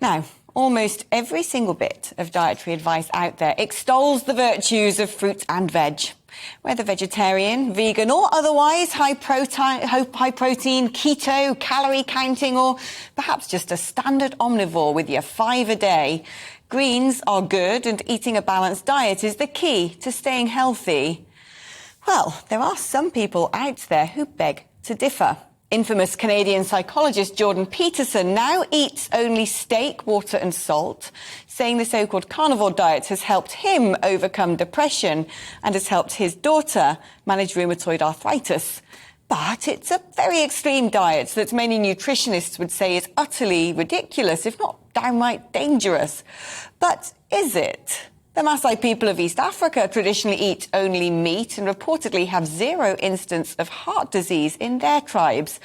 Now, almost every single bit of dietary advice out there extols the virtues of fruit and veg. Whether vegetarian, vegan or otherwise, high protein, keto, calorie counting, or perhaps just a standard omnivore with your 5 a day, greens are good and eating a balanced diet is the key to staying healthy. Well, there are some people out there who beg to differ. Infamous Canadian psychologist Jordan Peterson now eats only steak, water and salt, saying the so-called carnivore diet has helped him overcome depression and has helped his daughter manage rheumatoid arthritis. But it's a very extreme diet that many nutritionists would say is utterly ridiculous, if not downright dangerous. But is it? The Maasai people of East Africa traditionally eat only meat and reportedly have 0 instance of heart disease in their tribes.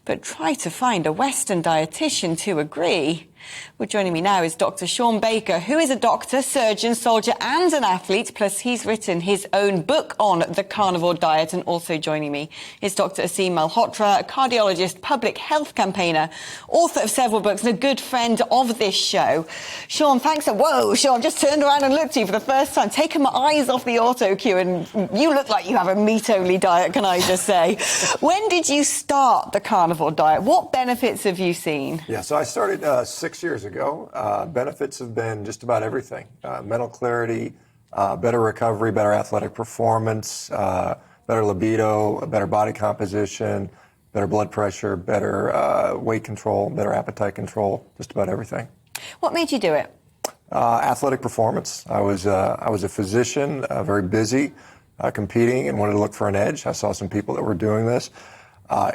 But try to find a Western dietitian to agree. Well, joining me now is Dr. Shawn Baker, who is a doctor, surgeon, soldier and an athlete, plus he's written his own book on the carnivore diet. And also joining me is Dr. Aseem Malholtra, a cardiologist, public health campaigner, author of several books and a good friend of this show. Shawn, thanks. Whoa, Shawn, I've just turned around and looked at you for the first time, taken my eyes off the auto cue, and you look like you have a meat-only diet, can I just say. When did you start the carnivore diet? What benefits have you seen? Yeah, so I started 6 years ago. Benefits have been just about everything. Mental clarity, better recovery, better athletic performance, better libido, better body composition, better blood pressure, better weight control, better appetite control, just about everything. What made you do it? Athletic performance. I was a physician, very busy, competing, and wanted to look for an edge. I saw some people that were doing this.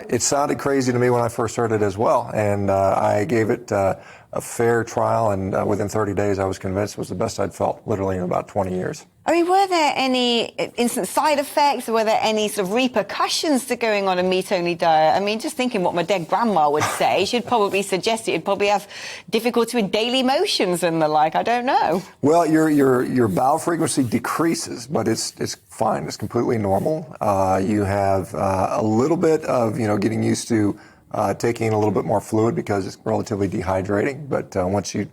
It sounded crazy to me when I first started as well, and I gave it a fair trial, and within 30 days I was convinced it was the best I'd felt, literally in about 20 years. I mean, were there any instant side effects, or were there any sort of repercussions to going on a meat-only diet? I mean, just thinking what my dead grandma would say, she'd probably suggest you'd probably have difficulty with daily motions and the like. I don't know. Well, your bowel frequency decreases, but it's fine. It's completely normal. You have a little bit of getting used to taking a little bit more fluid because it's relatively dehydrating. But once you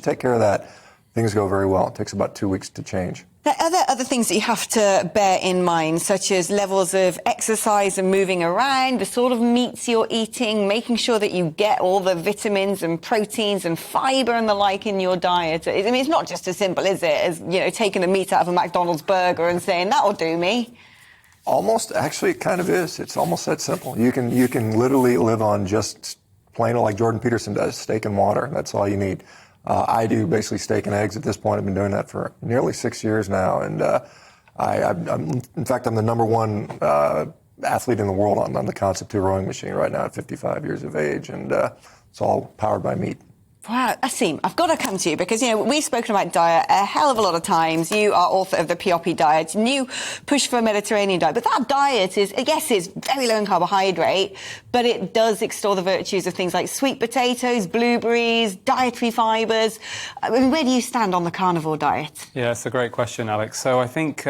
take care of that, things go very well. It takes about 2 weeks to change. Are there other things that you have to bear in mind, such as levels of exercise and moving around, the sort of meats you're eating, making sure that you get all the vitamins and proteins and fibre and the like in your diet? I mean, it's not just as simple, is it, as taking the meat out of a McDonald's burger and saying, that'll do me? Almost, actually, it kind of is. It's almost that simple. You can literally live on just plain, like Jordan Peterson does, steak and water. That's all you need. I do basically steak and eggs at this point. I've been doing that for nearly 6 years now, and in fact, I'm the #1 athlete in the world on the Concept 2 rowing machine right now at 55 years of age, and it's all powered by meat. Wow, Aseem, I've got to come to you because, we've spoken about diet a hell of a lot of times. You are author of the POP diet, and you push for a Mediterranean diet. But that diet is very low in carbohydrate, but it does extol the virtues of things like sweet potatoes, blueberries, dietary fibres. I mean, where do you stand on the carnivore diet? Yeah, it's a great question, Alex. So I think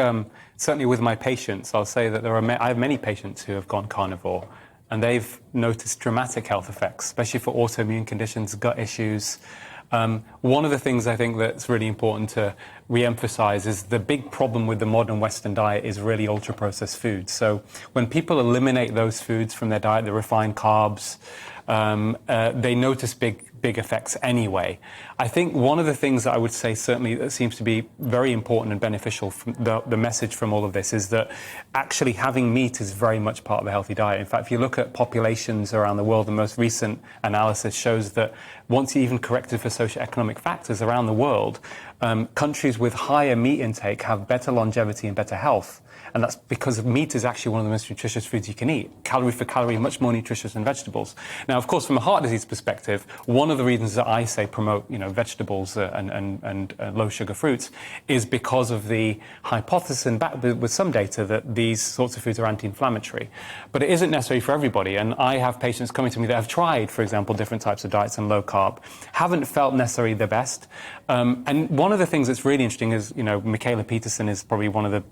certainly with my patients, I'll say that I have many patients who have gone carnivore, and they've noticed dramatic health effects, especially for autoimmune conditions, gut issues. One of the things I think that's really important to re-emphasize is the big problem with the modern Western diet is really ultra-processed foods. So when people eliminate those foods from their diet, the refined carbs, they notice big effects anyway. I think one of the things that I would say certainly that seems to be very important and beneficial from the message from all of this is that actually having meat is very much part of a healthy diet. In fact, if you look at populations around the world, the most recent analysis shows that once you even corrected for socioeconomic factors around the world, countries with higher meat intake have better longevity and better health. And that's because meat is actually one of the most nutritious foods you can eat. Calorie for calorie, much more nutritious than vegetables. Now, of course, from a heart disease perspective, one of the reasons that I say promote, vegetables and low-sugar fruits is because of the hypothesis and back with some data that these sorts of foods are anti-inflammatory. But it isn't necessary for everybody. And I have patients coming to me that have tried, for example, different types of diets and low carb, haven't felt necessarily the best. And one of the things that's really interesting is, Michaela Peterson is probably one of the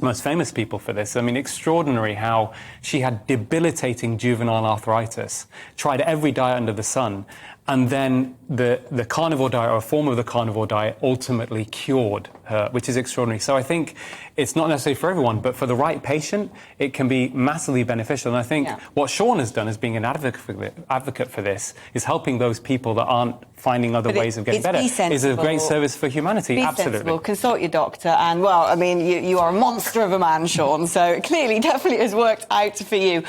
most famous people for this. I mean, extraordinary how she had debilitating juvenile arthritis, tried every diet under the sun, And then the carnivore diet, or a form of the carnivore diet, ultimately cured her, which is extraordinary. So I think it's not necessarily for everyone, but for the right patient, it can be massively beneficial. And I think what Shawn has done as being an advocate for this is helping those people that aren't finding other ways of getting better. Is a great service for humanity. Absolutely. Sensible. Consult your doctor. And, well, I mean, you are a monster of a man, Shawn, so clearly definitely has worked out for you.